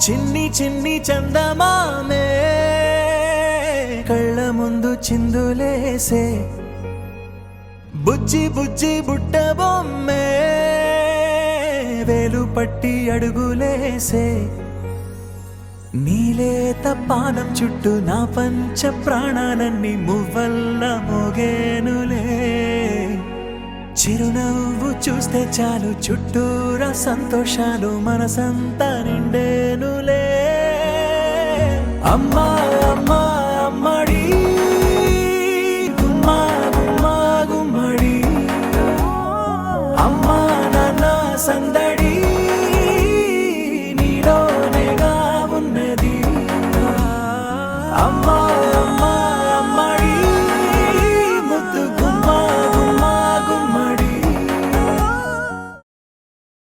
చిన్ని చిన్ని చందమామే కళ్ళ ముందు చిందులేసే బుజ్జి బుజ్జి బుట్ట బొమ్మే వేలు పట్టి అడుగులేసే నీలేత పానం చుట్టూ నా పంచ ప్రాణాలన్నీ మువ్వల్ల మోగేనులే చిరునవ్వు చూస్తే చాలు చుట్టూరా సంతోషాలు మనసంతా నిండేనులే అమ్మా అమ్మా అమ్మడి గుమ్మా గుమ్మా గుమ్మడి అమ్మా నాన్న సందడి